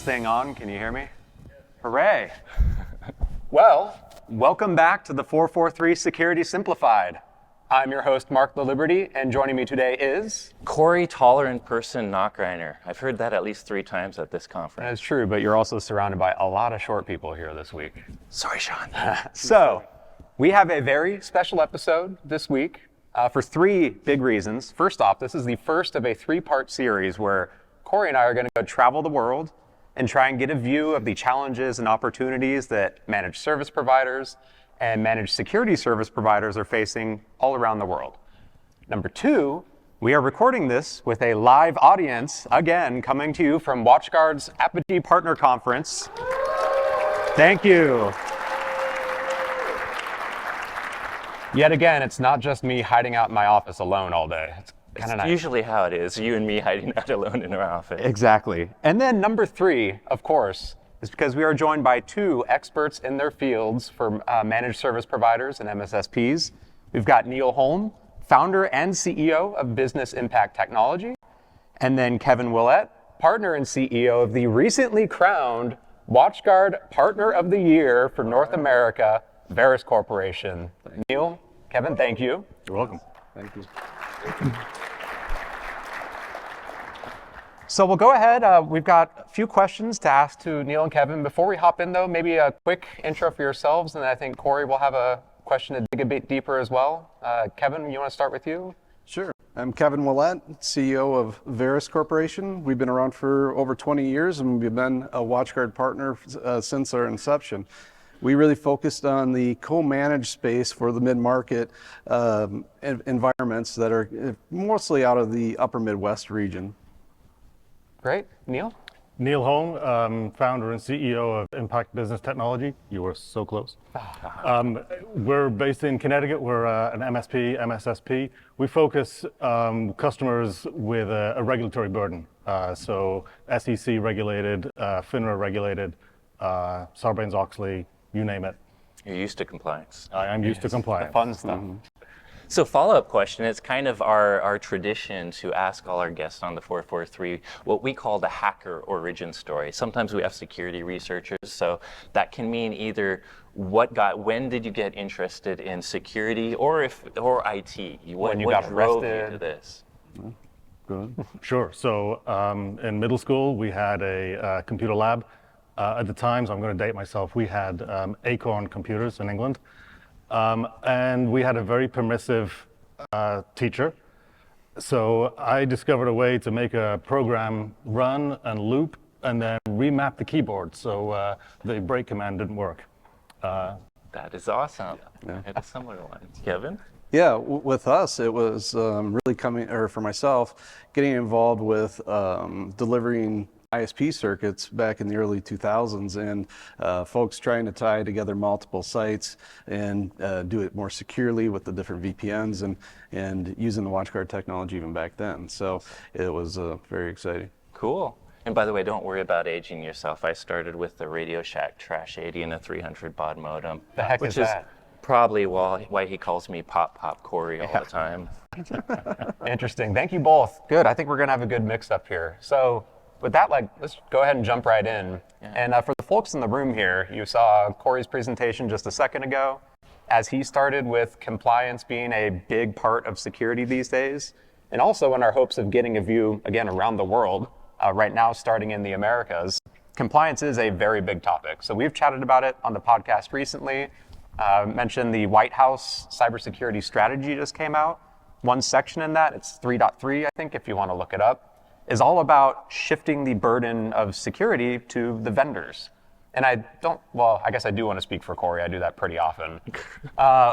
thing on? Can you hear me? Hooray. Well, welcome back to the 443 Security Simplified. I'm your host, Mark LaLiberty, and joining me today is... Corey Tolerant Person Knockreiner. I've heard that at least 3 times at this conference. That's true, but you're also surrounded by a lot of short people here this week. Sorry, Sean. So, we have a very special episode this week for 3 big reasons. First off, this is the first of a 3-part series where Corey and I are going to go travel the world and try and get a view of the challenges and opportunities that managed service providers and managed security service providers are facing all around the world. Number 2, we are recording this with a live audience, again, coming to you from WatchGuard's Apogee Partner Conference. Thank you. Yet again, it's not just me hiding out in my office alone all day. It's nice. Usually how it is, you and me hiding out alone in our office. Exactly. And then number 3, of course, is because we are joined by 2 experts in their fields for managed service providers and MSSPs. We've got Neil Holme, founder and CEO of Business Impact Technology, and then Kevin Willette, partner and CEO of the recently crowned WatchGuard Partner of the Year for North America, Verus Corporation. Neil, Kevin, thank you. You're welcome. Thank you. So we'll go ahead. We've got a few questions to ask to Neil and Kevin. Before we hop in, though, maybe a quick intro for yourselves, and I think Corey will have a question to dig a bit deeper as well. Kevin, you want to start with you? Sure. I'm Kevin Willette, CEO of Verus Corporation. We've been around for over 20 years, and we've been a WatchGuard partner since our inception. We really focused on the co-managed space for the mid-market environments that are mostly out of the upper Midwest region. Great. Neil? Neil Holme, founder and CEO of Impact Business Technology. You were so close. We're based in Connecticut. We're an MSP, MSSP. We focus customers with a regulatory burden. So SEC regulated, FINRA regulated, Sarbanes-Oxley, you name it. You're used to compliance. I am used to compliance. The fun stuff. Mm-hmm. So follow-up question, it's kind of our tradition to ask all our guests on the 443 what we call the hacker origin story. Sometimes we have security researchers, so that can mean either when did you get interested in security or IT? When you got drove arrested. you to this? Good. Sure. So in middle school, we had a computer lab. At the time, so I'm going to date myself, we had Acorn computers in England. And we had a very permissive teacher. So I discovered a way to make a program run and loop and then remap the keyboard so the break command didn't work. That is awesome. Yeah. I had a similar one. Kevin? Yeah, with us, it was really for myself, getting involved with delivering ISP circuits back in the early 2000s, and folks trying to tie together multiple sites and do it more securely with the different VPNs and using the WatchGuard technology even back then. So it was very exciting. Cool. And by the way, don't worry about aging yourself. I started with the Radio Shack Trash 80 and a 300 baud modem. The heck which is that? Probably why he calls me Pop Corey all the time. Interesting. Thank you both. Good. I think we're going to have a good mix up here. So with that, let's go ahead and jump right in. Yeah. And for the folks in the room here, you saw Corey's presentation just a second ago. As he started with compliance being a big part of security these days, and also in our hopes of getting a view, again, around the world, right now starting in the Americas, compliance is a very big topic. So we've chatted about it on the podcast recently. Mentioned the White House cybersecurity strategy just came out. One section in that, it's 3.3, I think, if you want to look it up, is all about shifting the burden of security to the vendors. And I guess I do want to speak for Corey. I do that pretty often.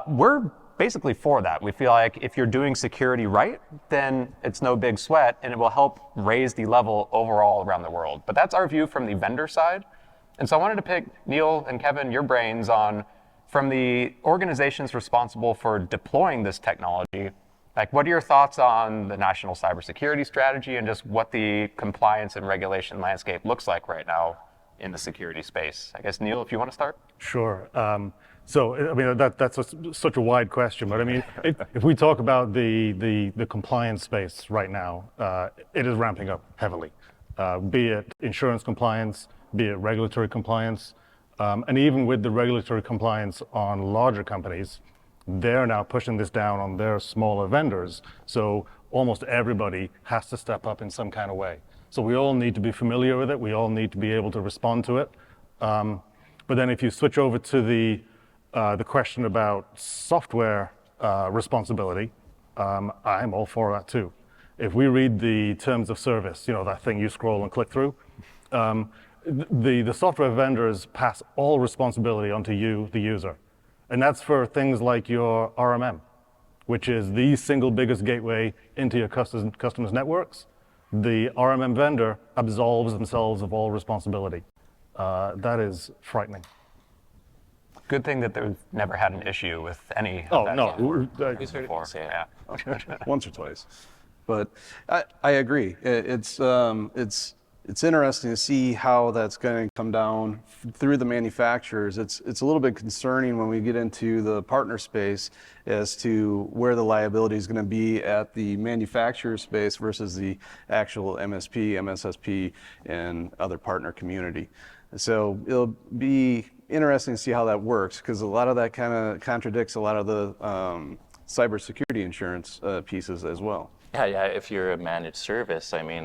We're basically for that. We feel like if you're doing security right, then it's no big sweat and it will help raise the level overall around the world. But that's our view from the vendor side. And so I wanted to pick Neil and Kevin, your brains on, from the organizations responsible for deploying this technology, what are your thoughts on the national cybersecurity strategy and just what the compliance and regulation landscape looks like right now in the security space? I guess, Neil, if you want to start. Sure. So, I mean, that's such a wide question, but I mean, if we talk about the compliance space right now, it is ramping up heavily, be it insurance compliance, be it regulatory compliance. And even with the regulatory compliance on larger companies, they're now pushing this down on their smaller vendors. So almost everybody has to step up in some kind of way. So we all need to be familiar with it. We all need to be able to respond to it. But then if you switch over to the question about software responsibility, I'm all for that too. If we read the terms of service, that thing you scroll and click through, the software vendors pass all responsibility onto you, the user. And that's for things like your RMM, which is the single biggest gateway into your customers' networks. The RMM vendor absolves themselves of all responsibility. That is frightening. Good thing that they've never had an issue with any of Oh, that no. software Before. Yeah. Once or twice. But I agree. It's interesting to see how that's going to come down through the manufacturers. It's a little bit concerning when we get into the partner space as to where the liability is going to be at the manufacturer space versus the actual MSP, MSSP, and other partner community. So it'll be interesting to see how that works, because a lot of that kind of contradicts a lot of the cybersecurity insurance pieces as well. Yeah. If you're a managed service, I mean,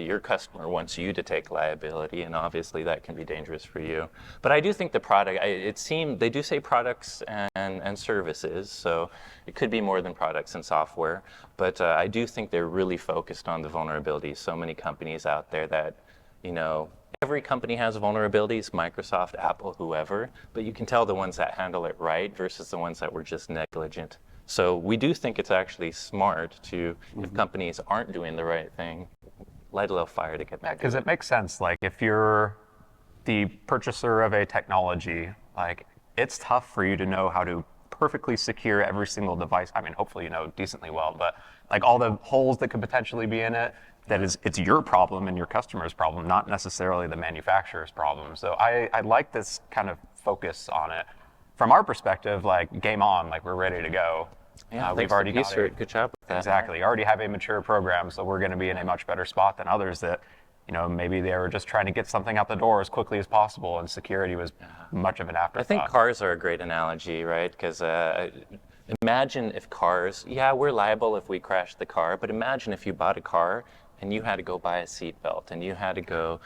your customer wants you to take liability, and obviously that can be dangerous for you. But I do think the product, they do say products and services, so it could be more than products and software. But I do think they're really focused on the vulnerabilities. So many companies out there that, every company has vulnerabilities, Microsoft, Apple, whoever, but you can tell the ones that handle it right versus the ones that were just negligent. So we do think it's actually smart to, if companies aren't doing the right thing, light a little fire to get back. Because it makes sense. Like, if you're the purchaser of a technology, like, it's tough for you to know how to perfectly secure every single device. I mean, hopefully you know decently well, but like all the holes that could potentially be in it, it's your problem and your customer's problem, not necessarily the manufacturer's problem. So I like this kind of focus on it. From our perspective, like, game on, like, we're ready to go. Yeah, We've already got it. Good job with that. Exactly. You already have a mature program, so we're going to be in a much better spot than others that, maybe they were just trying to get something out the door as quickly as possible, and security was much of an afterthought. I think cars are a great analogy, right? Because imagine if cars, we're liable if we crash the car, but imagine if you bought a car and you had to go buy a seatbelt, and you had to go,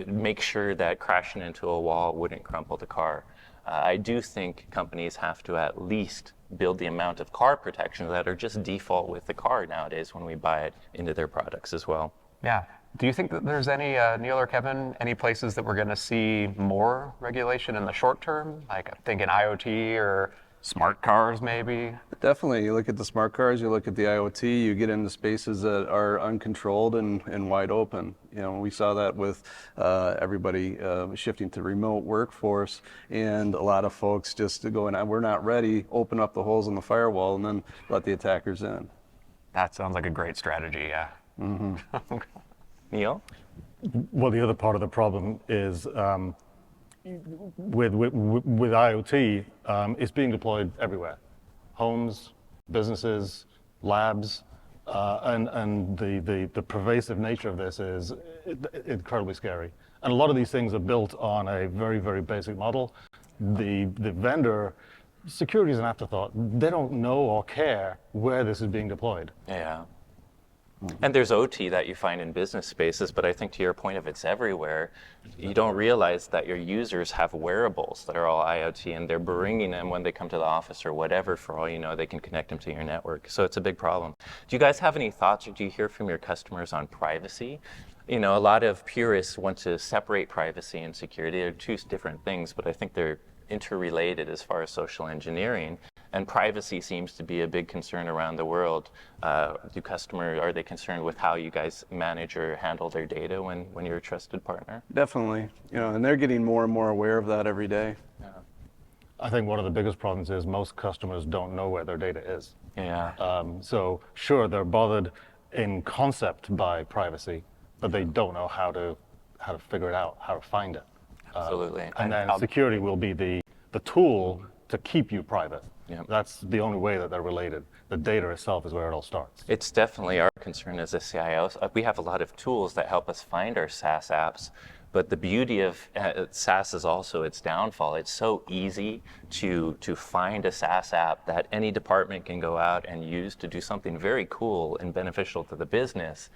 make sure that crashing into a wall wouldn't crumple the car. I do think companies have to at least build the amount of car protection that are just default with the car nowadays when we buy it into their products as well. Yeah. Do you think that there's any, Neil or Kevin, any places that we're going to see more regulation in the short term? Like, I'm thinking IoT or smart cars, maybe? Definitely. You look at the smart cars, you look at the IoT, you get into spaces that are uncontrolled and wide open. We saw that with everybody shifting to remote workforce, and a lot of folks just going, we're not ready, open up the holes in the firewall and then let the attackers in. That sounds like a great strategy, yeah. Mm-hmm. Neil? Well, the other part of the problem is with IoT, it's being deployed everywhere. Homes, businesses, labs, and the pervasive nature of this is incredibly scary. And a lot of these things are built on a very, very basic model. The vendor, security is an afterthought. They don't know or care where this is being deployed. Yeah. And there's OT that you find in business spaces, but I think to your point, if it's everywhere, you don't realize that your users have wearables that are all IoT, and they're bringing them when they come to the office or whatever. For all you know, they can connect them to your network. So it's a big problem. Do you guys have any thoughts, or do you hear from your customers on privacy? A lot of purists want to separate privacy and security. They're two different things, but I think they're interrelated as far as social engineering. And privacy seems to be a big concern around the world. Are they concerned with how you guys manage or handle their data when you're a trusted partner? Definitely. And they're getting more and more aware of that every day. Yeah. I think one of the biggest problems is most customers don't know where their data is. Yeah. So sure, they're bothered in concept by privacy, but they don't know how to figure it out, how to find it. Absolutely. And then security will be the tool to keep you private. Yeah. That's the only way that they're related. The data itself is where it all starts. It's definitely our concern as a CIO. We have a lot of tools that help us find our SaaS apps, But the beauty of SaaS is also its downfall. It's so easy to find a SaaS app that any department can go out and use to do something very cool and beneficial to the business.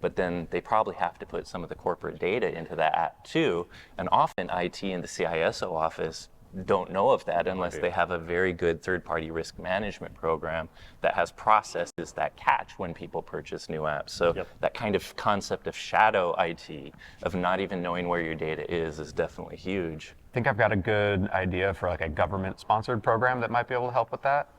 But then they probably have to put some of the corporate data into that app too. And often IT and the CISO office don't know of that unless they have a very good third-party risk management program that has processes that catch when people purchase new apps. So that kind of concept of shadow IT, of not even knowing where your data is definitely huge. I think I've got a good idea for like a government-sponsored program that might be able to help with that.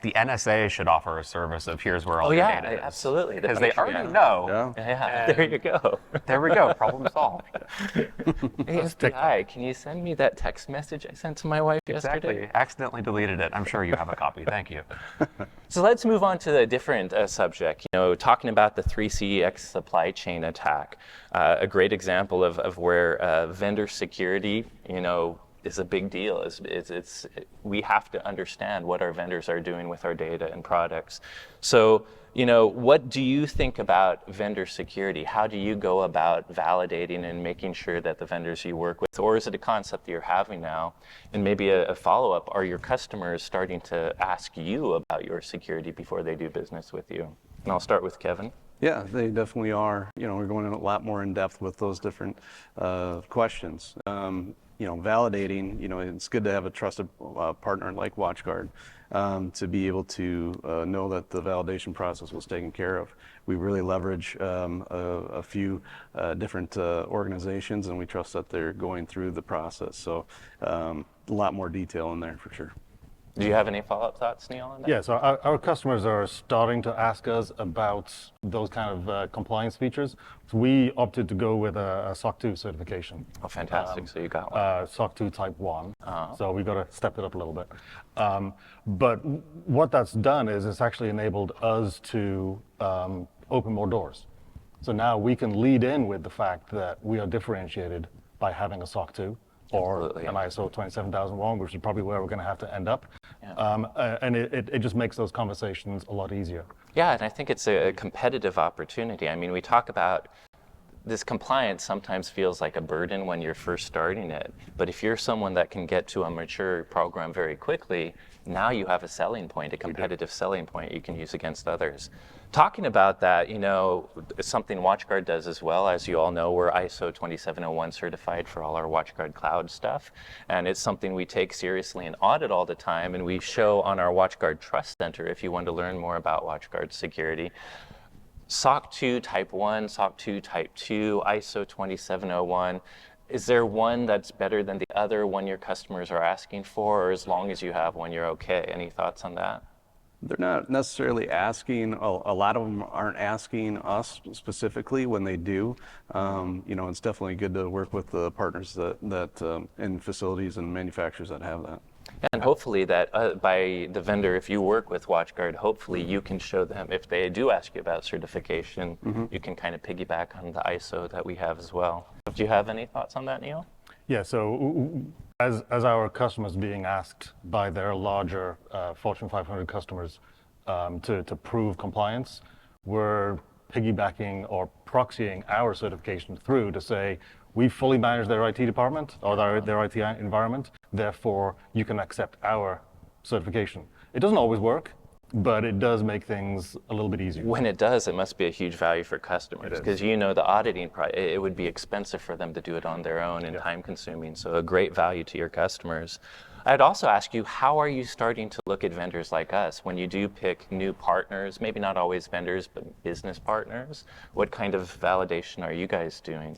The NSA should offer a service of here's where all your data is. Absolutely. Because they already know. Yeah, there you go. There we go, problem solved. Hey, FBI, can you send me that text message I sent to my wife yesterday? Exactly. Accidentally deleted it. I'm sure you have a copy. Thank you. So let's move on to a different subject. Talking about the 3CX supply chain attack, a great example of where vendor security, is a big deal. We have to understand what our vendors are doing with our data and products. So, what do you think about vendor security? How do you go about validating and making sure that the vendors you work with, or is it a concept that you're having now? And maybe a follow-up, are your customers starting to ask you about your security before they do business with you? And I'll start with Kevin. Yeah, they definitely are. We're going in a lot more in depth with those different questions. Validating, it's good to have a trusted partner like WatchGuard to be able to know that the validation process was taken care of. We really leverage a few different organizations, and we trust that they're going through the process. So a lot more detail in there for sure. Do you have any follow-up thoughts, Neil, on that? Yeah, so our customers are starting to ask us about those kind of compliance features. So we opted to go with a SOC 2 certification. Oh, fantastic. So you got one. SOC 2 Type 1. So we've got to step it up a little bit. But what that's done is it's actually enabled us to open more doors. So now we can lead in with the fact that we are differentiated by having a SOC 2. Or an ISO 27001, which is probably where we're going to have to end up. And it just makes those conversations a lot easier. Yeah, and I think it's a competitive opportunity. I mean, we talk about this compliance sometimes feels like a burden when you're first starting it. But if you're someone that can get to a mature program very quickly, now you have a selling point, a competitive selling point you can use against others. Talking about that, something WatchGuard does as well. As you all know, we're ISO 27001 certified for all our WatchGuard cloud stuff. And it's something we take seriously and audit all the time. And we show on our WatchGuard Trust Center, if you want to learn more about WatchGuard security, SOC 2 Type 1, SOC 2 Type 2, ISO 27001. Is there one that's better than the other, one your customers are asking for, or as long as you have one, you're okay? Any thoughts on that? They're not necessarily asking, a lot of them aren't asking us specifically. When they do, it's definitely good to work with the partners that in facilities and manufacturers that have that. And hopefully that by the vendor, if you work with WatchGuard, hopefully you can show them, if they do ask you about certification, you can kind of piggyback on the ISO that we have as well. Do you have any thoughts on that, Neil? Yeah, so as our customers being asked by their larger Fortune 500 customers to prove compliance, we're piggybacking or proxying our certification through to say, we fully manage their IT department or their IT environment, therefore you can accept our certification. It doesn't always work, but it does make things a little bit easier. When it does, it must be a huge value for customers because the auditing, it would be expensive for them to do it on their own and time consuming, so a great value to your customers. I'd also ask you, how are you starting to look at vendors like us when you do pick new partners, maybe not always vendors, but business partners? What kind of validation are you guys doing?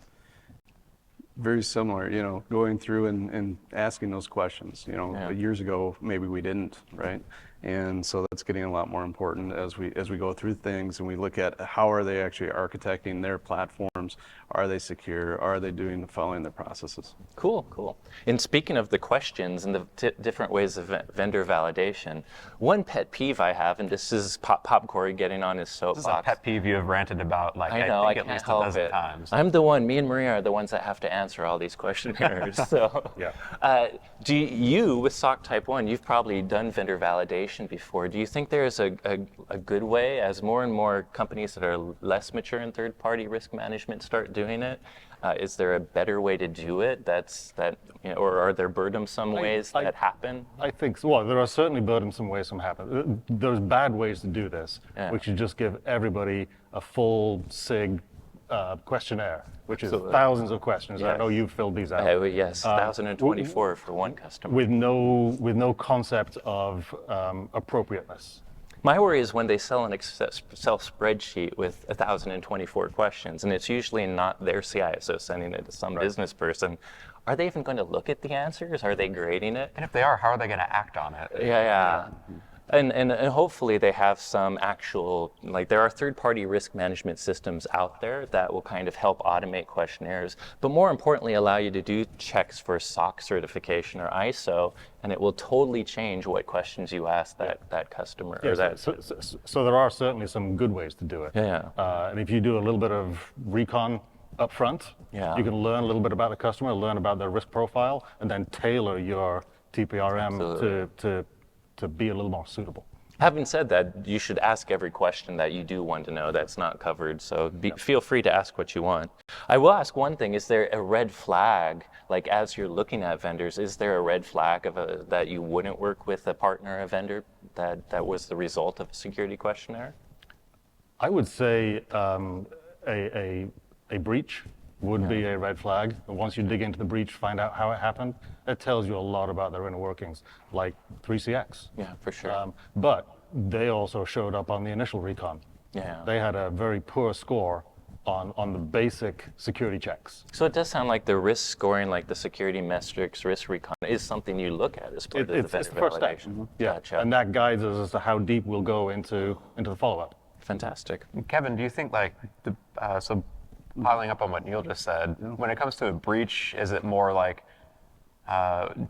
Very similar, going through and asking those questions. Years ago, maybe we didn't, right? And so that's getting a lot more important as we go through things and we look at how are they actually architecting their platforms. Are they secure? Are they following their processes? Cool. And speaking of the questions and the different ways of vendor validation, one pet peeve I have, and this is Pop Corey getting on his soapbox. This is a pet peeve you have ranted about, I think at least a dozen times. I'm me and Maria are the ones that have to answer all these questionnaires. So, do you, with SOC Type 1, you've probably done vendor validation before. Do you think there's a good way, as more and more companies that are less mature in third-party risk management start doing it, Is there a better way to do it? Or are there burdensome ways that happen? I think so. Well, there are certainly burdensome ways some happen. There's bad ways to do this, which is just give everybody a full SIG questionnaire, which is thousands of questions. Yes. I know you've filled these out. Yes, 1,024 for one customer. With no concept of appropriateness. My worry is when they sell an Excel spreadsheet with 1,024 questions, and it's usually not their CISO sending it to some business person. Are they even going to look at the answers? Are they grading it? And if they are, how are they going to act on it? Yeah. And hopefully they have some actual, like there are third-party risk management systems out there that will kind of help automate questionnaires, but more importantly allow you to do checks for SOC certification or ISO, and it will totally change what questions you ask that customer. Yeah, or that. So there are certainly some good ways to do it. Yeah. And if you do a little bit of recon up front, you can learn a little bit about the customer, learn about their risk profile, and then tailor your TPRM to be a little more suitable. Having said that, you should ask every question that you do want to know that's not covered, so feel free to ask what you want. I will ask one thing, is there a red flag, like as you're looking at vendors, is there a red flag of that you wouldn't work with a partner, a vendor, that was the result of a security questionnaire? I would say a breach would be a red flag. Once you dig into the breach, find out how it happened, it tells you a lot about their inner workings, like 3CX. Yeah, for sure. But they also showed up on the initial recon. Yeah. They had a very poor score on the basic security checks. So it does sound like the risk scoring, like the security metrics, risk recon, is something you look at as part of the vendor It's the first step. validation. Yeah, Gotcha. and that guides us as to how deep we'll go into the follow-up. Fantastic. Kevin, do you think so piling up on what Neil just said, when it comes to a breach, is it more like,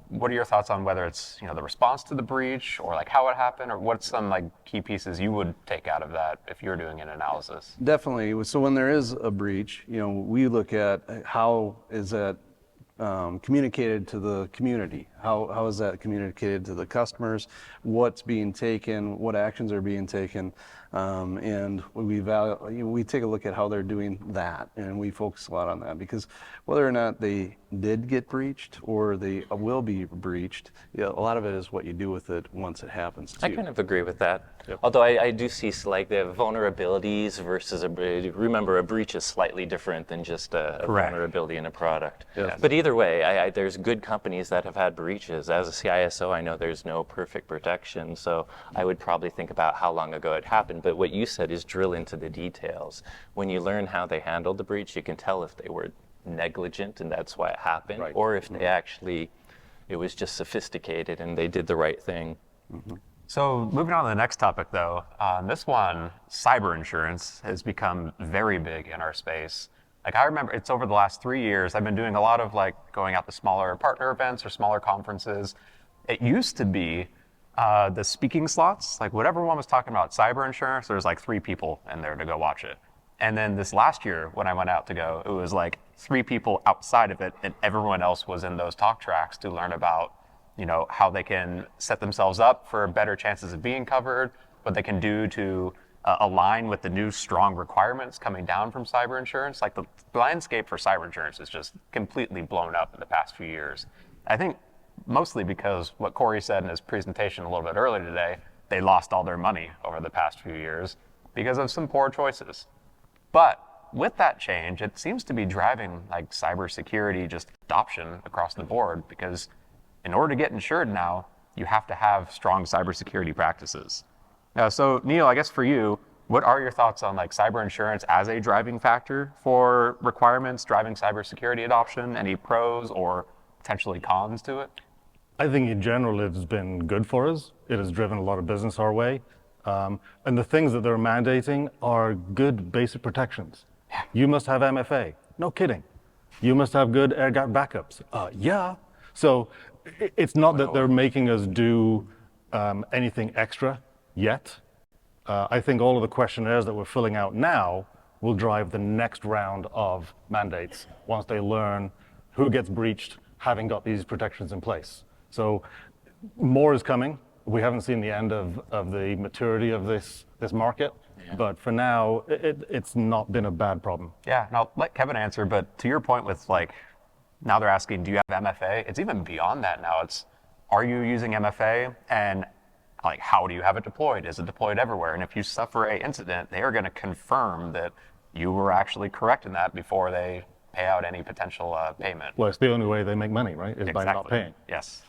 what are your thoughts on whether it's the response to the breach or like how it happened, or what's some like key pieces you would take out of that if you're doing an analysis? Definitely. So when there is a breach, we look at how is that communicated to the community? How is that communicated to the customers? What's being taken? What actions are being taken? And we take a look at how they're doing that, and we focus a lot on that, because whether or not they did get breached or they will be breached, a lot of it is what you do with it once it happens too. I kind of agree with that. Yep. Although I do see like the vulnerabilities versus remember a breach is slightly different than just a vulnerability in a product. Yes. But either way, there's good companies that have had breaches. As a CISO, I know there's no perfect protection, so I would probably think about how long ago it happened. But what you said is drill into the details. When you learn how they handled the breach, you can tell if they were negligent and that's why it happened, Right. or if they actually, it was just sophisticated and they did the right thing. Mm-hmm. So moving on to the next topic though, this one, cyber insurance has become very big in our space. Like I remember it's over the last 3 years, I've been doing a lot of like going out to smaller partner events or smaller conferences. It used to be the speaking slots, like what everyone was talking about cyber insurance, there was like 3 people in there to go watch it. And then this last year when I went out to go, it was like 3 people outside of it and everyone else was in those talk tracks to learn about how they can set themselves up for better chances of being covered, what they can do to align with the new strong requirements coming down from cyber insurance. Like the landscape for cyber insurance is just completely blown up in the past few years. I think mostly because what Corey said in his presentation a little bit earlier today, they lost all their money over the past few years because of some poor choices. But with that change, it seems to be driving like cybersecurity just adoption across the board, because in order to get insured now, you have to have strong cybersecurity practices. So Neil, I guess for you, what are your thoughts on like cyber insurance as a driving factor for requirements driving cybersecurity adoption? Any pros or potentially cons to it? I think in general it's been good for us. It has driven a lot of business our way. And the things that they're mandating are good basic protections. You must have MFA. No kidding. You must have good air gap backups. Yeah. So it's not that they're making us do anything extra yet. I think all of the questionnaires that we're filling out now will drive the next round of mandates once they learn who gets breached having got these protections in place. So more is coming. we haven't seen the end of the maturity of this market, but for now, it's not been a bad problem. Yeah, and I'll let Kevin answer, but to your point with like, now they're asking, do you have MFA? It's even beyond that now. It's, are you using MFA? And like, how do you have it deployed? Is it deployed everywhere? And if you suffer an incident, they are going to confirm that you were actually correct in that before they pay out any potential payment. Well, it's the only way they make money, right? Is by not paying. Yes.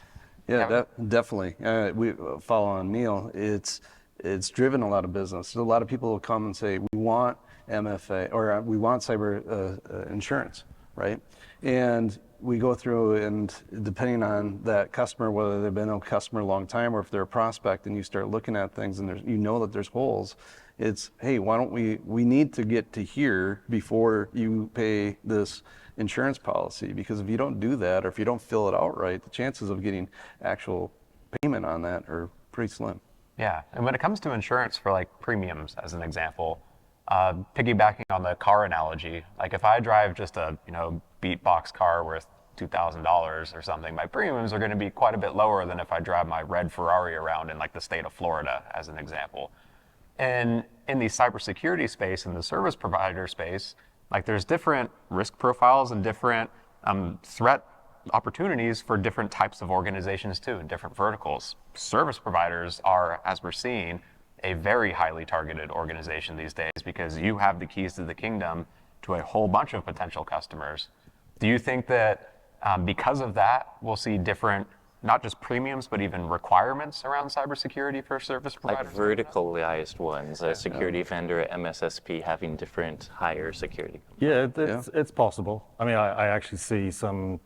Yeah, definitely. We follow on Neil. It's driven a lot of business. So a lot of people will come and say, we want MFA or we want cyber insurance, right? And we go through, and depending on that customer, whether they've been a customer a long time or if they're a prospect, and you start looking at things and you know that there's holes, it's, hey, why don't we need to get to here before you pay this insurance policy, because if you don't do that or if you don't fill it out right, the chances of getting actual payment on that are pretty slim. Yeah, and when it comes to insurance for like premiums, as an example, piggybacking on the car analogy, like if I drive just a beat box car worth $2,000 or something, my premiums are going to be quite a bit lower than if I drive my red Ferrari around in like the state of Florida, as an example. And in the cybersecurity space and the service provider space, like there's different risk profiles and different threat opportunities for different types of organizations too, in different verticals. Service providers are, as we're seeing, a very highly targeted organization these days because you have the keys to the kingdom to a whole bunch of potential customers. Do you think that because of that, we'll see different, not just premiums, but even requirements around cybersecurity for service providers? Like verticalized ones, a security vendor, MSSP having different higher security. Yeah, it's possible. I mean, I actually see some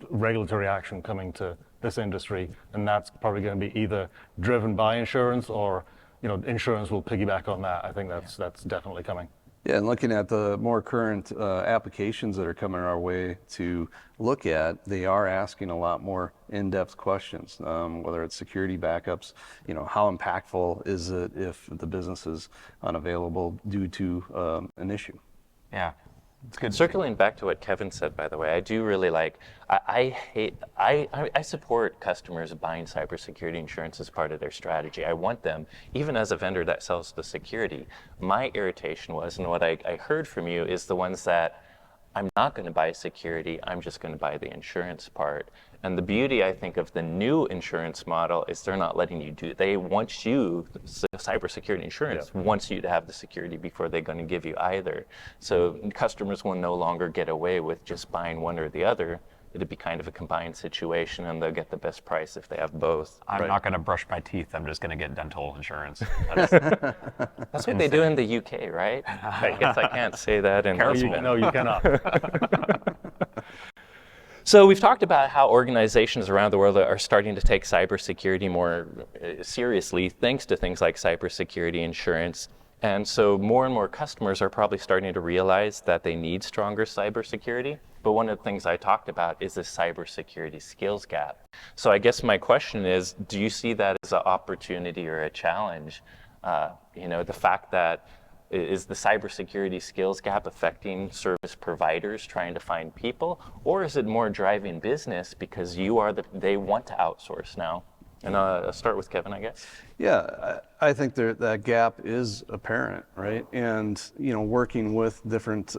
regulatory action coming to this industry, and that's probably going to be either driven by insurance or, insurance will piggyback on that. I think that's definitely coming. Yeah, and looking at the more current applications that are coming our way to look at, they are asking a lot more in-depth questions, whether it's security backups, how impactful is it if the business is unavailable due to an issue. Yeah. It's good. Circling back to what Kevin said, by the way, I do really like, I support customers buying cybersecurity insurance as part of their strategy. I want them, even as a vendor that sells the security. My irritation was, and what I heard from you, is the ones that I'm not going to buy security, I'm just going to buy the insurance part. And the beauty, I think, of the new insurance model is they're not letting you do, they want you, cybersecurity insurance wants you to have the security before they're going to give you either. So customers will no longer get away with just buying one or the other. It'd be kind of a combined situation, and they'll get the best price if they have both. I'm not going to brush my teeth, I'm just going to get dental insurance. That's what they do in the UK, right? I guess I can't say that in Lisbon. No, you cannot. So we've talked about how organizations around the world are starting to take cybersecurity more seriously thanks to things like cybersecurity insurance. And so more and more customers are probably starting to realize that they need stronger cybersecurity. But one of the things I talked about is the cybersecurity skills gap. So I guess my question is, do you see that as an opportunity or a challenge? The fact that is the cybersecurity skills gap affecting service providers trying to find people, or is it more driving business because they want to outsource now? And I'll start with Kevin, I guess. Yeah, I think that gap is apparent, right? And working with different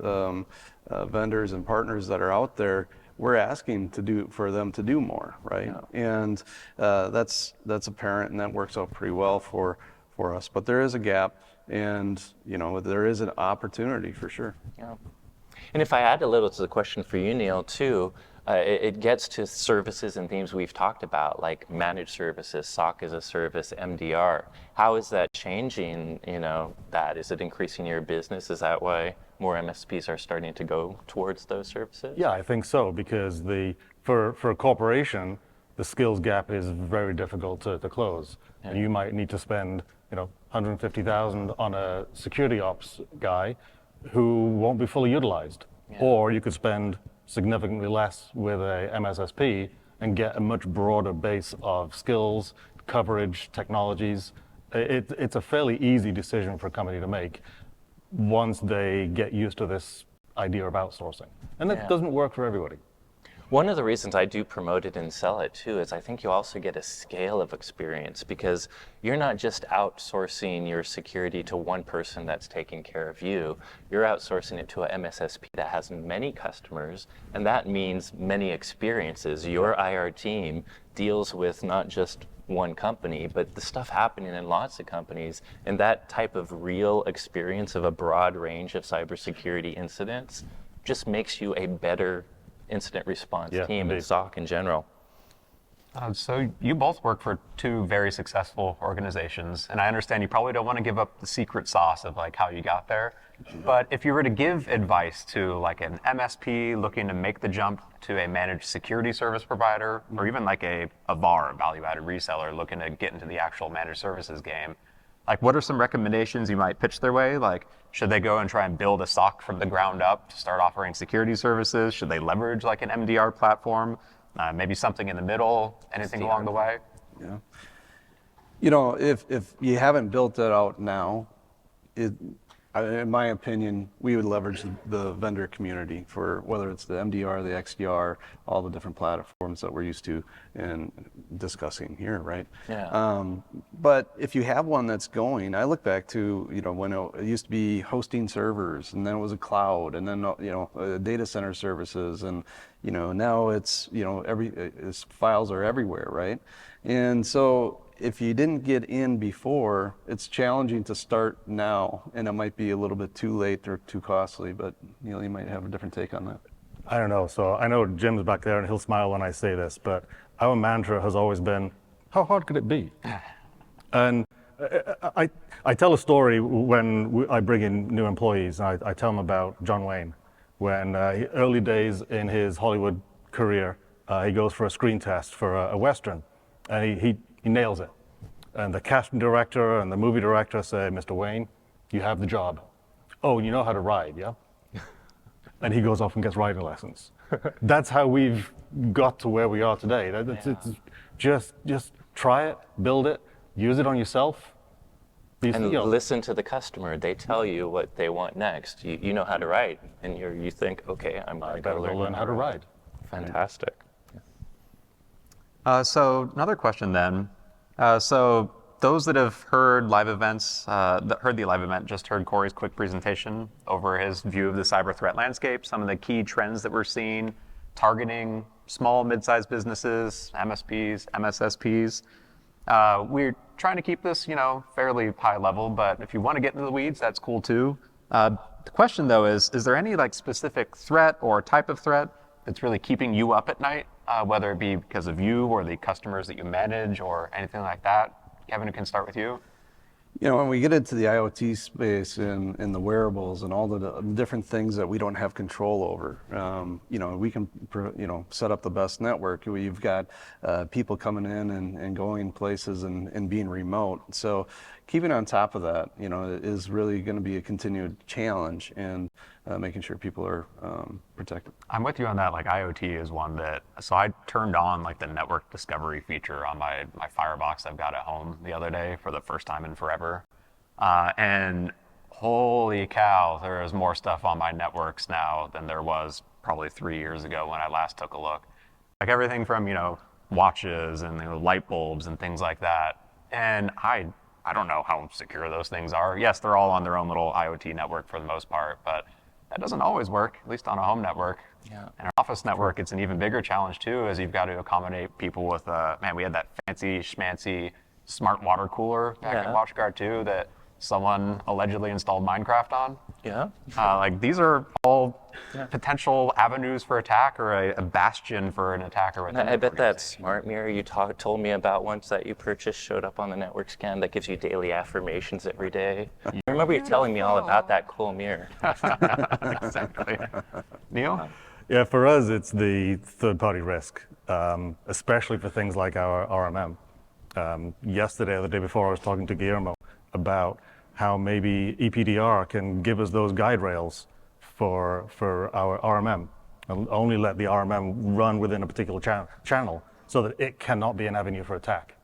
vendors and partners that are out there, we're asking for them to do more, right? Yeah. And that's apparent, and that works out pretty well for us. But there is a gap, and there is an opportunity for sure. Yeah. And if I add a little to the question for you, Neil, too, it gets to services and themes we've talked about, like managed services, SOC as a service, MDR. How is that changing, that? Is it increasing your business? Is that why more MSPs are starting to go towards those services? Yeah, I think so, because for a corporation, the skills gap is very difficult to close. Yeah. And you might need to spend, $150,000 on a security ops guy who won't be fully utilized. Yeah. Or you could spend significantly less with a MSSP and get a much broader base of skills, coverage, technologies. It's a fairly easy decision for a company to make once they get used to this idea of outsourcing. And it doesn't work for everybody. One of the reasons I do promote it and sell it too is I think you also get a scale of experience, because you're not just outsourcing your security to one person that's taking care of you. You're outsourcing it to a MSSP that has many customers, and that means many experiences. Your IR team deals with not just one company, but the stuff happening in lots of companies, and that type of real experience of a broad range of cybersecurity incidents just makes you a better incident response team indeed. and SOC in general. So you both work for two very successful organizations, and I understand you probably don't want to give up the secret sauce of like how you got there. But if you were to give advice to like an MSP looking to make the jump to a managed security service provider, or even like a VAR, value-added reseller, looking to get into the actual managed services game, like what are some recommendations you might pitch their way? Like, should they go and try and build a SOC from the ground up to start offering security services? Should they leverage like an MDR platform? Maybe something in the middle, anything along the way? Yeah. You know, if you haven't built that out now, in my opinion, we would leverage the vendor community for whether it's the MDR, the XDR, all the different platforms that we're used to and discussing here, right? Yeah. But if you have one that's going, I look back to, you know, when it used to be hosting servers, and then it was a cloud, and then, you know, data center services, and, you know, now it's, you know, files are everywhere, right? And so if you didn't get in before, it's challenging to start now, and it might be a little bit too late or too costly, but, you know, you might have a different take on that. I don't know. So I know Jim's back there and he'll smile when I say this, but our mantra has always been, how hard could it be? And I tell a story when I bring in new employees. I tell them about John Wayne. When early days in his Hollywood career, he goes for a screen test for a Western, and he nails it. And the casting director and the movie director say, Mr. Wayne, you have the job. Oh, you know how to ride, yeah? And he goes off and gets riding lessons. That's how we've got to where we are today. It's just try it, build it, use it on yourself. And listen to the customer. They tell you what they want next. You know how to ride, and you think, okay, I'm going to learn how to ride. Fantastic. So another question then. So those that have heard live events, heard the live event, just heard Corey's quick presentation over his view of the cyber threat landscape, some of the key trends that we're seeing, targeting small, mid-sized businesses, MSPs, MSSPs. We're trying to keep this, you know, fairly high level, but if you want to get into the weeds, that's cool too. The question though is there any like specific threat or type of threat that's really keeping you up at night, whether it be because of you or the customers that you manage or anything like that? Kevin, we can start with you. You know, when we get into the IoT space and the wearables and all the different things that we don't have control over, you know, we can, you know, set up the best network. We've got people coming in and going places and being remote. So keeping on top of that, you know, is really going to be a continued challenge, and making sure people are protected. I'm with you on that. Like IoT is one that, so I turned on like the network discovery feature on my Firebox I've got at home the other day for the first time in forever. And holy cow, there is more stuff on my networks now than there was probably 3 years ago when I last took a look. Like everything from, you know, watches and, you know, light bulbs and things like that. And I don't know how secure those things are. Yes, they're all on their own little IoT network for the most part, but that doesn't always work, at least on a home network. Yeah. And an office network, it's an even bigger challenge too, as you've got to accommodate people with, man, we had that fancy schmancy smart water cooler back at WatchGuard too that someone allegedly installed Minecraft on. Yeah. Like these are all potential avenues for attack or a bastion for an attacker. I bet that smart mirror you told me about once that you purchased showed up on the network scan that gives you daily affirmations every day. I remember you telling me all about that cool mirror. Exactly. Neil? Yeah, for us, it's the third-party risk, especially for things like our RMM. Yesterday or the day before, I was talking to Guillermo about how maybe EPDR can give us those guide rails for our RMM, and only let the RMM run within a particular channel so that it cannot be an avenue for attack.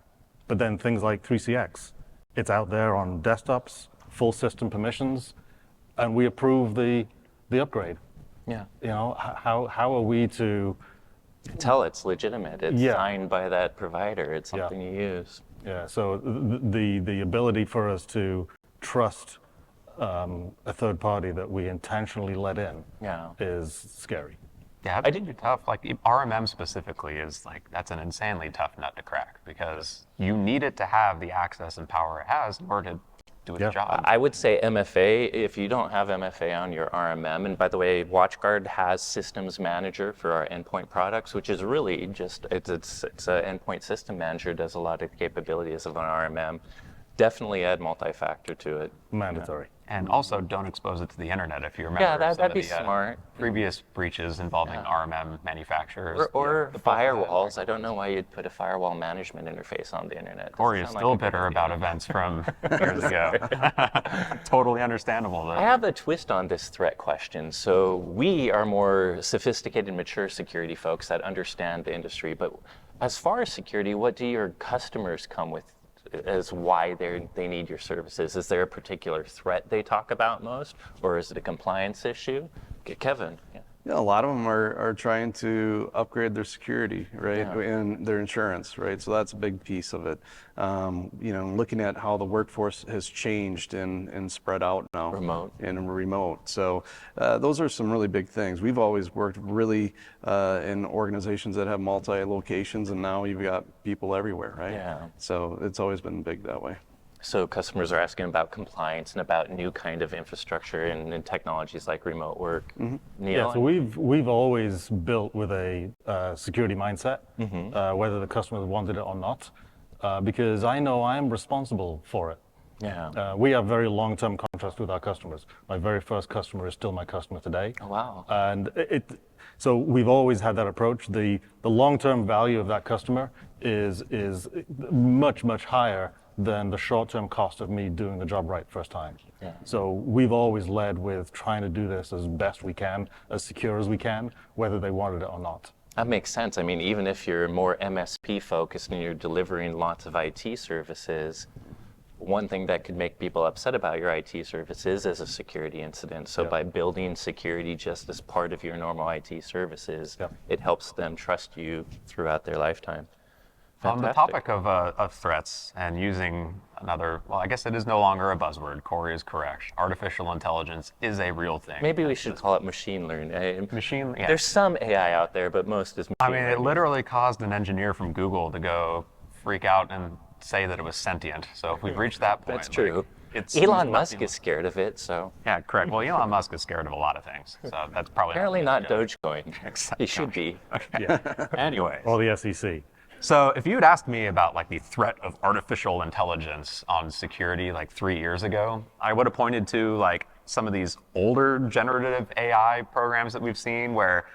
But then things like 3CX, it's out there on desktops, full system permissions, and we approve the upgrade. Yeah. You know, how are we to Tell it's legitimate. It's Yeah. signed by that provider. It's Yeah. something you use. Yeah, so the ability for us to trust a third party that we intentionally let in Yeah. is scary. Yeah, I think tough. Like RMM specifically is like that's an insanely tough nut to crack because you need it to have the access and power it has in order to do its Yeah. job. I would say MFA, if you don't have MFA on your RMM, and by the way, WatchGuard has Systems Manager for our endpoint products, which is really just, it's an endpoint system manager, does a lot of the capabilities of an RMM. Definitely add multi-factor to it. Mandatory. And also, don't expose it to the internet if you remember. Yeah, some that'd of be the, smart. Previous breaches involving RMM manufacturers. Or the firewalls. I don't know why you'd put a firewall management interface on the internet. Corey is Doesn't sound still like a good bitter idea. about events from years ago. Totally understandable, though. I have a twist on this threat question. So we are more sophisticated, mature security folks that understand the industry. But as far as security, what do your customers come with as why they need your services? Is there a particular threat they talk about most, or is it a compliance issue? Kevin. Yeah. Yeah, a lot of them are trying to upgrade their security, right, Yeah. and their insurance, right. So that's a big piece of it. Looking at how the workforce has changed and spread out now, remote. So those are some really big things. We've always worked really in organizations that have multi-locations, and now you've got people everywhere, right? Yeah. So it's always been big that way. So customers are asking about compliance and about new kind of infrastructure and technologies like remote work. Neil? Yeah, so we've always built with a security mindset, whether the customers wanted it or not, because I know I'm responsible for it. Yeah. We have very long-term contracts with our customers. My very first customer is still my customer today. Oh, wow. And so we've always had that approach. The long-term value of that customer is much, much higher than the short-term cost of me doing the job right first time. Yeah. So we've always led with trying to do this as best we can, as secure as we can, whether they wanted it or not. That makes sense. I mean, even if you're more MSP focused and you're delivering lots of IT services, one thing that could make people upset about your IT services is a security incident. So by building security just as part of your normal IT services, it helps them trust you throughout their lifetime. On the Fantastic. topic of threats and using another, well, I guess it is no longer a buzzword. Corey is correct. Artificial intelligence is a real thing. Maybe we should call it machine learning. Yeah. There's some AI out there, but most is machine I mean, it learning. literally caused an engineer from Google to go freak out and say that it was sentient. So if we've reached that point, That's true. It's Elon Musk is scared of it, so Yeah, correct. Well, Elon Musk is scared of a lot of things, so that's probably apparently not Dogecoin. Exactly. He should be. Anyway. Or the SEC. So if you had asked me about like the threat of artificial intelligence on security like 3 years ago, I would have pointed to like some of these older generative AI programs that we've seen where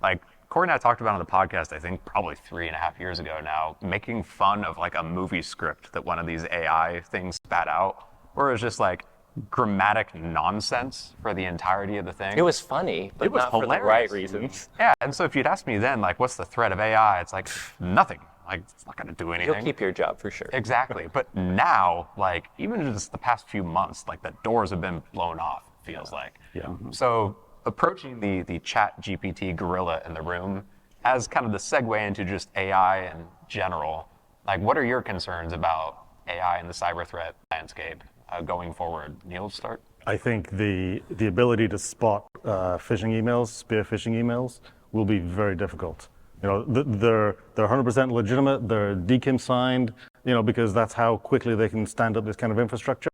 like Corey and I talked about on the podcast, I think probably 3.5 years ago now, making fun of like a movie script that one of these AI things spat out, where it was just like grammatic nonsense for the entirety of the thing. It was funny, but It was not for the hilarious. right reasons. Yeah, and so if you'd asked me then, like, what's the threat of AI? It's like, nothing. Like, it's not going to do anything. You'll keep your job for sure. Exactly. But now, like, even just the past few months, like, the doors have been blown off, it feels like. Yeah. So approaching the chat GPT gorilla in the room as kind of the segue into just AI in general, like, what are your concerns about AI in the cyber threat landscape going forward? Neil, start. I think the ability to spot phishing emails, spear phishing emails, will be very difficult. You know, they're 100% legitimate. They're DKIM signed. You know, because that's how quickly they can stand up this kind of infrastructure.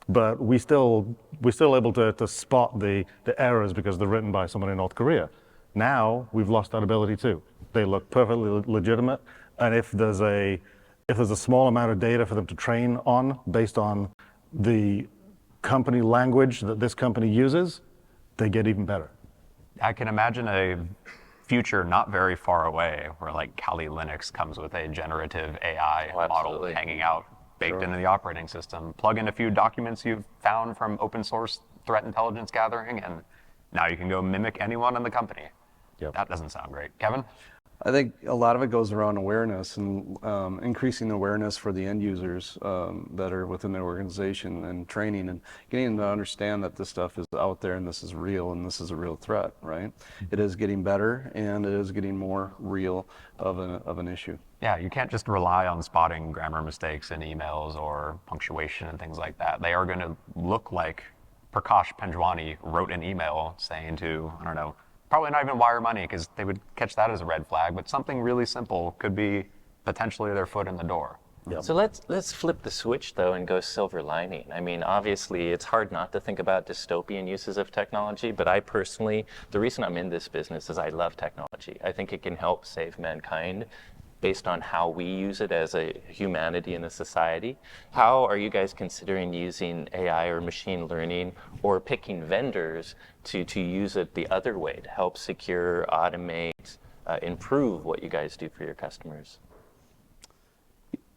But we're still able to spot the errors because they're written by someone in North Korea. Now we've lost that ability too. They look perfectly legitimate, and if there's a small amount of data for them to train on based on the company language that this company uses, they get even better. I can imagine a future not very far away where like Kali Linux comes with a generative AI model absolutely. hanging out, baked into the operating system. Plug in a few documents you've found from open source threat intelligence gathering, and now you can go mimic anyone in the company. Yep. That doesn't sound great. Kevin? I think a lot of it goes around awareness and increasing the awareness for the end users that are within the organization, and training and getting them to understand that this stuff is out there and this is real and this is a real threat, right? It is getting better and it is getting more real of an issue. Yeah, you can't just rely on spotting grammar mistakes in emails or punctuation and things like that. They are going to look like Prakash Panjwani wrote an email saying to, I don't know, probably not even wire money, because they would catch that as a red flag, but something really simple could be potentially their foot in the door. Yep. So let's flip the switch though and go silver lining. I mean, obviously it's hard not to think about dystopian uses of technology, but I personally, the reason I'm in this business is I love technology. I think it can help save mankind based on how we use it as a humanity and a society. How are you guys considering using AI or machine learning, or picking vendors to use it the other way to help secure, automate, improve what you guys do for your customers?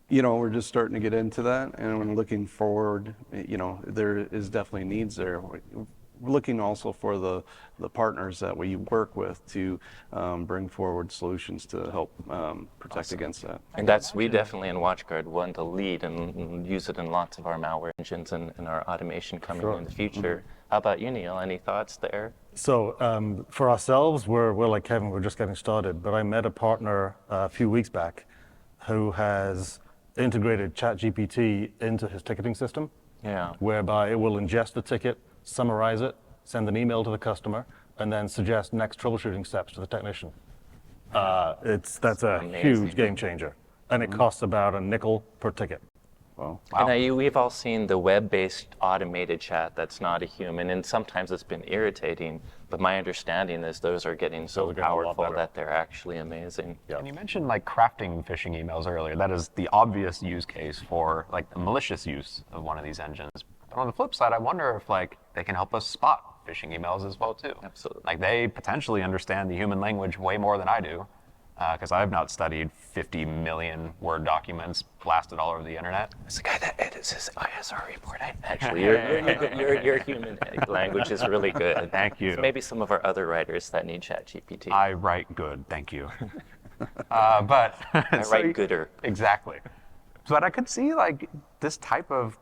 You know, we're just starting to get into that, and when looking forward, you know, there is definitely needs there. We're looking also for the partners that we work with to bring forward solutions to help protect against that. And that's, we definitely in WatchGuard want to lead and use it in lots of our malware engines and our automation coming in the future. How about you, Neil? Any thoughts there? So for ourselves, we're like Kevin, we're just getting started, but I met a partner a few weeks back who has integrated ChatGPT into his ticketing system, whereby it will ingest the ticket, summarize it, send an email to the customer, and then suggest next troubleshooting steps to the technician. That's a huge game changer, and it costs about $0.05 per ticket. Wow. And we've all seen the web-based automated chat that's not a human, and sometimes it's been irritating, but my understanding is those are getting so powerful that they're actually amazing. Yeah. And you mentioned like crafting phishing emails earlier. That is the obvious use case for like the malicious use of one of these engines. But on the flip side, I wonder if like they can help us spot phishing emails as well too. Absolutely. Like they potentially understand the human language way more than I do, because I've not studied 50 million Word documents blasted all over the internet. It's the guy that edits his ISR report. Actually, your human language is really good. Thank you. So maybe some of our other writers that need ChatGPT. I write good, thank you. But I write gooder. Exactly. But I could see like this type of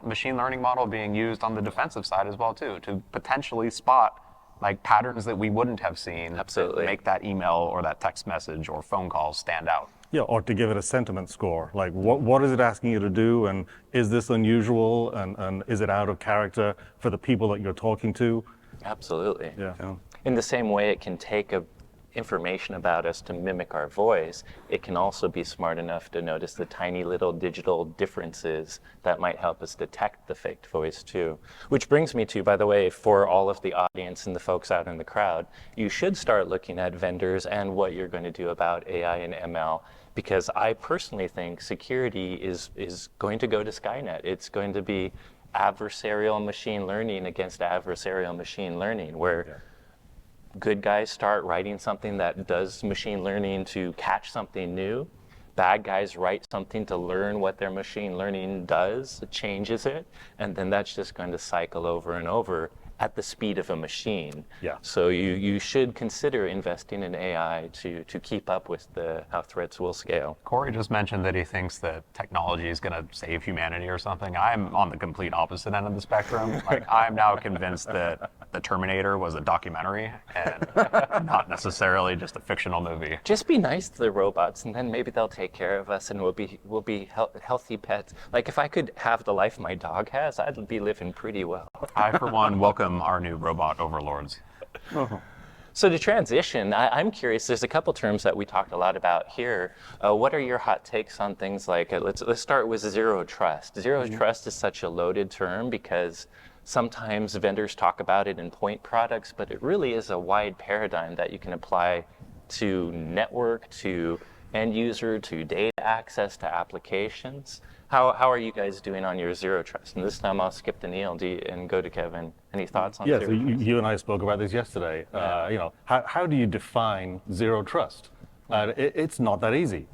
machine learning model being used on the defensive side as well too, to potentially spot like patterns that we wouldn't have seen. Absolutely. Make that email or that text message or phone call stand out. Yeah, or to give it a sentiment score. Like, what is it asking you to do, and is this unusual, and is it out of character for the people that you're talking to? Absolutely. Yeah. In the same way it can take information about us to mimic our voice, it can also be smart enough to notice the tiny little digital differences that might help us detect the faked voice too. Which brings me to, by the way, for all of the audience and the folks out in the crowd, you should start looking at vendors and what you're going to do about AI and ML, because I personally think security is going to go to Skynet. It's going to be adversarial machine learning against adversarial machine learning, where good guys start writing something that does machine learning to catch something new. Bad guys write something to learn what their machine learning does, changes it, and then that's just going to cycle over and over at the speed of a machine. Yeah. So you should consider investing in AI to keep up with how threats will scale. Corey just mentioned that he thinks that technology is going to save humanity or something. I'm on the complete opposite end of the spectrum. Like, I'm now convinced that The Terminator was a documentary and not necessarily just a fictional movie. Just be nice to the robots, and then maybe they'll take care of us, and we'll be healthy pets. Like, if I could have the life my dog has, I'd be living pretty well. I, for one, welcome our new robot overlords. So to transition, I'm curious, there's a couple terms that we talked a lot about here. What are your hot takes on things like, let's start with zero trust. Zero trust is such a loaded term because sometimes vendors talk about it in point products, but it really is a wide paradigm that you can apply to network, to end user, to data access, to applications. How are you guys doing on your zero trust? And this time I'll skip to Neil and go to Kevin. Any thoughts on Yeah, zero so trust? you and I spoke about this yesterday. How do you define zero trust? It's not that easy.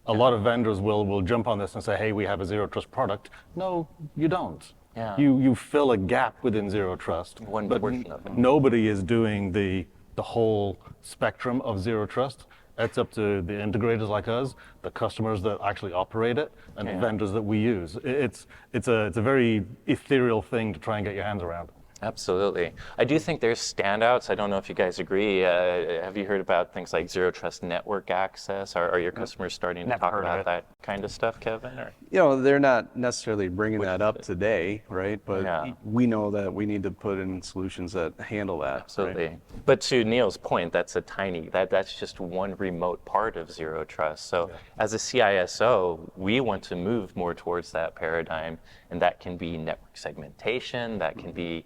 A lot of vendors will jump on this and say, hey, we have a zero trust product. No, you don't. Yeah. You fill a gap within zero trust. One but portion of it. Nobody is doing the whole spectrum of zero trust. That's up to the integrators like us, the customers that actually operate it, and the vendors that we use. It's a very ethereal thing to try and get your hands around. Absolutely. I do think there's standouts. I don't know if you guys agree. Have you heard about things like zero trust network access? Are your customers starting to Never talk heard of about it. that kind of stuff, Kevin? Or? You know, they're not necessarily bringing that up today, right? But Yeah. we know that we need to put in solutions that handle that. Absolutely. Right? But to Neil's point, that's just one remote part of zero trust. So as a CISO, we want to move more towards that paradigm, and that can be network segmentation, that can be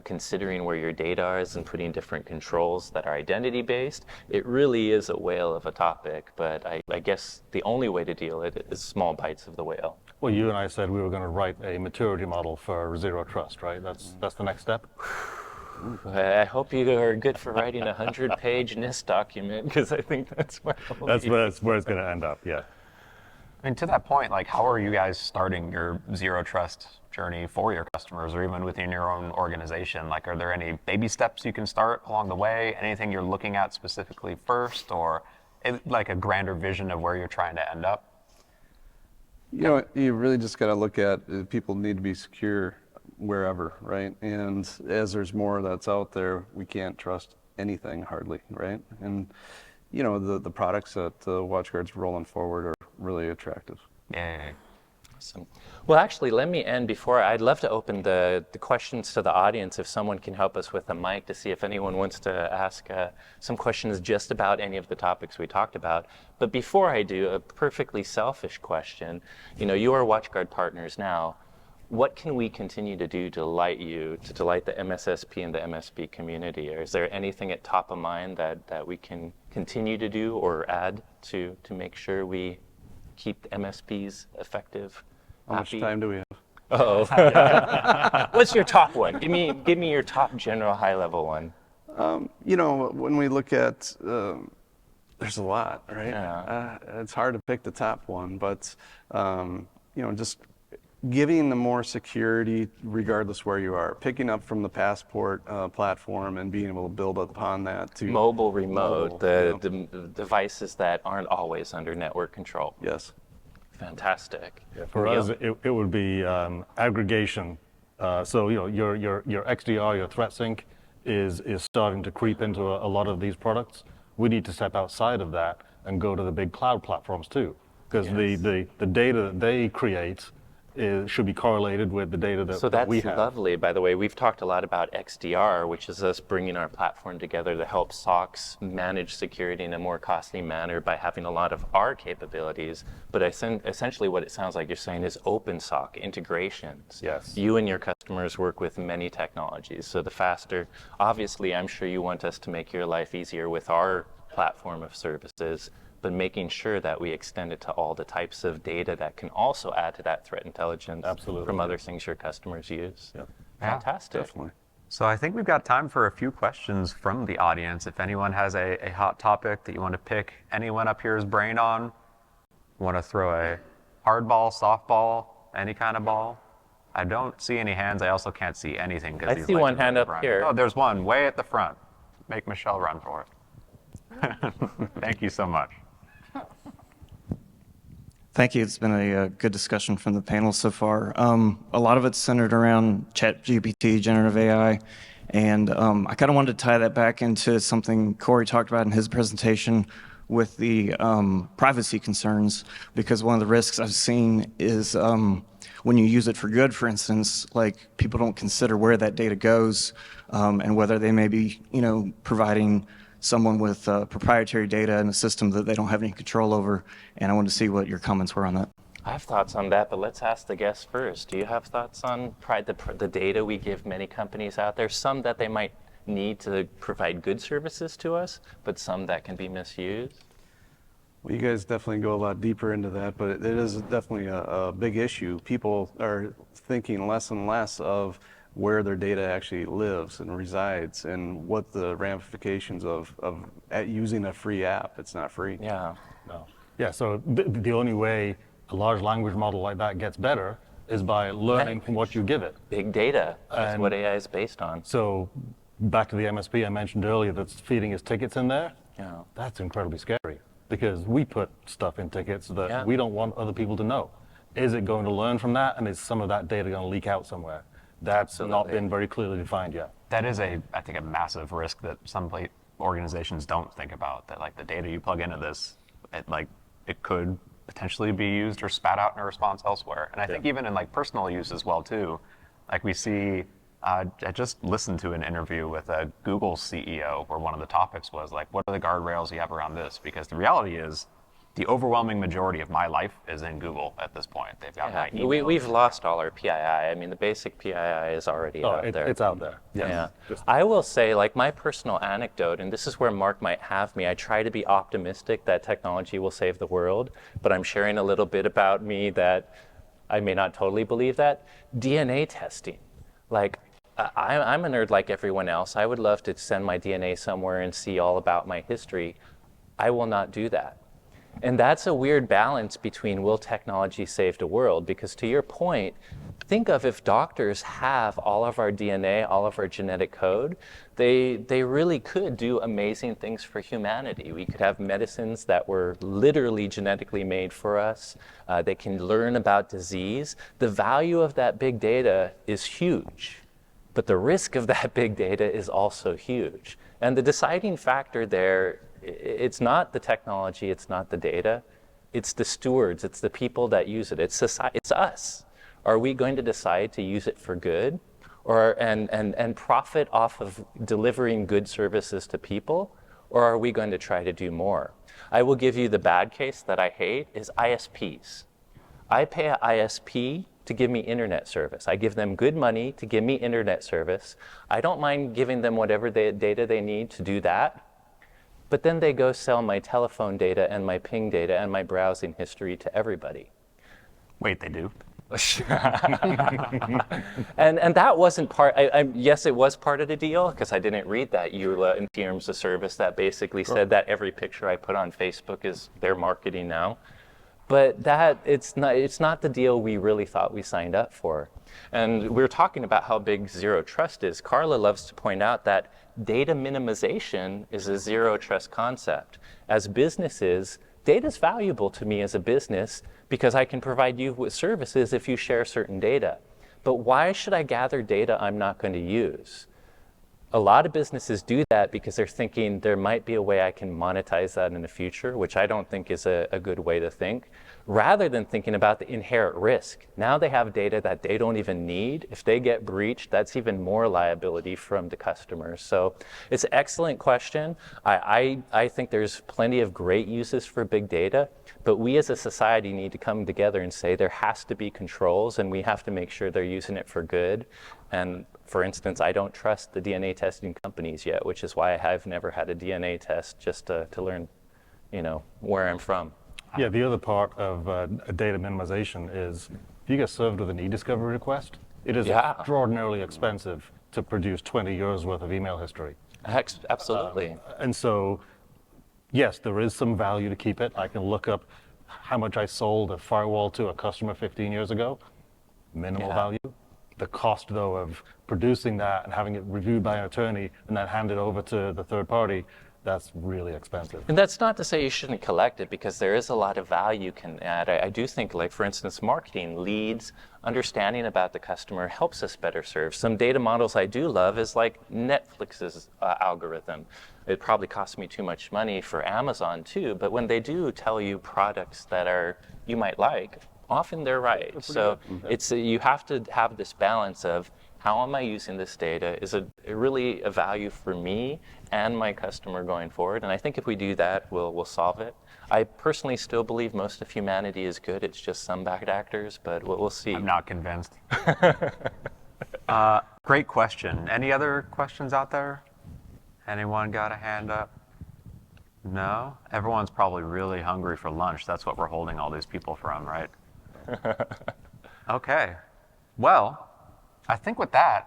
considering where your data is and putting different controls that are identity based. It really is a whale of a topic, but I guess the only way to deal with it is small bites of the whale. Well, you and I said we were going to write a maturity model for zero trust, right? That's the next step. I hope you are good for writing a 100-page NIST document, because I think that's where That's where it's going to end up. Yeah. I mean, to that point, like, how are you guys starting your zero trust journey for your customers, or even within your own organization? Like, are there any baby steps you can start along the way? Anything you're looking at specifically first, or like a grander vision of where you're trying to end up? You know, you really just got to look at people need to be secure wherever, right? And as there's more that's out there, we can't trust anything hardly, right? And you know, the products that WatchGuard's rolling forward are really attractive. Yeah. Awesome. Well, actually, let me end before. I'd love to open the questions to the audience if someone can help us with a mic to see if anyone wants to ask some questions just about any of the topics we talked about. But before I do, a perfectly selfish question. You know, you are WatchGuard partners now. What can we continue to do to delight you, to delight the MSSP and the MSP community? Or is there anything at top of mind that we can continue to do or add to make sure we keep MSPs effective? How much time do we have? Oh, what's your top one? Give me your top general high level one. You know, when we look at, there's a lot, right? Yeah. It's hard to pick the top one, but you know, just giving the more security regardless where you are, picking up from the Passport platform and being able to build upon that to Mobile, remote, Mobile, the devices that aren't always under network control. Yes. Fantastic. For us, it would be aggregation. So you know, your XDR, your threat sync, is starting to creep into a lot of these products. We need to step outside of that and go to the big cloud platforms too, because the data that they create should be correlated with the data that, So that we that's have. lovely. By the way, we've talked a lot about XDR, which is us bringing our platform together to help SOCs manage security in a more costly manner by having a lot of our capabilities. But essentially what it sounds like you're saying is open SOC integrations. Yes. You and your customers work with many technologies. So the faster, obviously, I'm sure you want us to make your life easier with our platform of services, but making sure that we extend it to all the types of data that can also add to that threat intelligence. Absolutely. From other things your customers use. Yep. Fantastic. Definitely. So I think we've got time for a few questions from the audience. If anyone has a hot topic that you want to pick anyone up here's brain on, want to throw a hardball, softball, any kind of ball? I don't see any hands. I also can't see anything. I see one hand up here. Oh, there's one way at the front. Make Michelle run for it. Thank you so much. Thank you. It's been a good discussion from the panel so far. A lot of it's centered around ChatGPT, generative AI, and I kind of wanted to tie that back into something Corey talked about in his presentation with the privacy concerns, because one of the risks I've seen is when you use it for good, for instance, like people don't consider where that data goes and whether they may be, providing someone with proprietary data in a system that they don't have any control over. And I wanted to see what your comments were on that. I have thoughts on that, but let's ask the guests first. Do you have thoughts on the data we give many companies out there? Some that they might need to provide good services to us, but some that can be misused? Well, you guys definitely go a lot deeper into that, but it is definitely a big issue. People are thinking less and less of where their data actually lives and resides and what the ramifications of using a free app. It's not free. Yeah. No. Yeah, so the only way a large language model like that gets better is by learning from what you give it. Big data. That's And what AI is based on. So back to the MSP I mentioned earlier that's feeding his tickets in there. Yeah. That's incredibly scary. because we put stuff in tickets that Yeah. we don't want other people to know. Is it going to learn from that, and is some of that data going to leak out somewhere? That's not Absolutely. been very clearly defined yet. That is I think, a massive risk that some organizations don't think about, that like the data you plug into this, it could potentially be used or spat out in a response elsewhere. And I think even in like personal use as well too, like we see, I just listened to an interview with a Google CEO where one of the topics was like, what are the guardrails you have around this? Because the reality is, the overwhelming majority of my life is in Google at this point. They've got my email. We've lost all our PII. I mean, the basic PII is already out there. It's out there. Yeah. I will say, like, my personal anecdote, and this is where Mark might have me, I try to be optimistic that technology will save the world, but I'm sharing a little bit about me that I may not totally believe that. DNA testing. Like, I'm a nerd like everyone else. I would love to send my DNA somewhere and see all about my history. I will not do that. And that's a weird balance between will technology save the world? Because to your point, think of if doctors have all of our DNA, all of our genetic code, they really could do amazing things for humanity. We could have medicines that were literally genetically made for us. They can learn about disease. The value of that big data is huge, but the risk of that big data is also huge. And the deciding factor there, it's not the technology, it's not the data, it's the stewards, it's the people that use it, it's society, it's us. Are we going to decide to use it for good and profit off of delivering good services to people, or are we going to try to do more? I will give you the bad case that I hate is ISPs. I pay an ISP to give me internet service. I give them good money to give me internet service. I don't mind giving them whatever data they need to do that. But then they go sell my telephone data and my ping data and my browsing history to everybody. Wait, they do? And that wasn't part, yes, it was part of the deal, because I didn't read that EULA in terms of service that basically said that every picture I put on Facebook is their marketing now. But it's not the deal we really thought we signed up for. And we were talking about how big zero trust is. Carla loves to point out that data minimization is a zero trust concept. As businesses, data is valuable to me as a business because I can provide you with services if you share certain data. But why should I gather data I'm not going to use? A lot of businesses do that because they're thinking there might be a way I can monetize that in the future, which I don't think is a good way to think, rather than thinking about the inherent risk. Now they have data that they don't even need. If they get breached, that's even more liability from the customers. So it's an excellent question. I think there's plenty of great uses for big data, but we as a society need to come together and say there has to be controls, and we have to make sure they're using it for good. And for instance, I don't trust the DNA testing companies yet, which is why I've never had a DNA test just to learn, where I'm from. Yeah, the other part of data minimization is if you get served with an e-discovery request, it is extraordinarily expensive to produce 20 years worth of email history. Absolutely. And so, yes, there is some value to keep it. I can look up how much I sold a firewall to a customer 15 years ago, minimal value. The cost, though, of producing that and having it reviewed by an attorney and then handed over to the third party, that's really expensive. And that's not to say you shouldn't collect it, because there is a lot of value you can add. I do think, like, for instance, marketing leads, understanding about the customer helps us better serve. Some data models I do love is like Netflix's algorithm. It probably costs me too much money for Amazon too, but when they do tell you products that you might like, often they're right. So you have to have this balance of how am I using this data? Is it really a value for me and my customer going forward? And I think if we do that, we'll solve it. I personally still believe most of humanity is good. It's just some bad actors, but we'll see. I'm not convinced. Great question. Any other questions out there? Anyone got a hand up? No? Everyone's probably really hungry for lunch. That's what we're holding all these people from, right? Okay. Well, I think with that,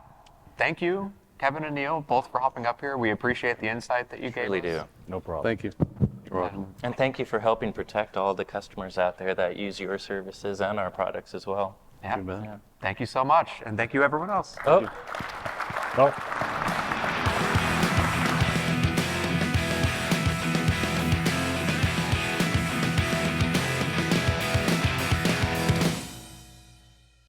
thank you, Kevin and Neil, both for hopping up here. We appreciate the insight that you gave Really us. do. No problem. Thank you. You're welcome. And thank you for helping protect all the customers out there that use your services and our products as well. Yeah. You bet. Thank you so much, and thank you everyone else. Oh. Oh.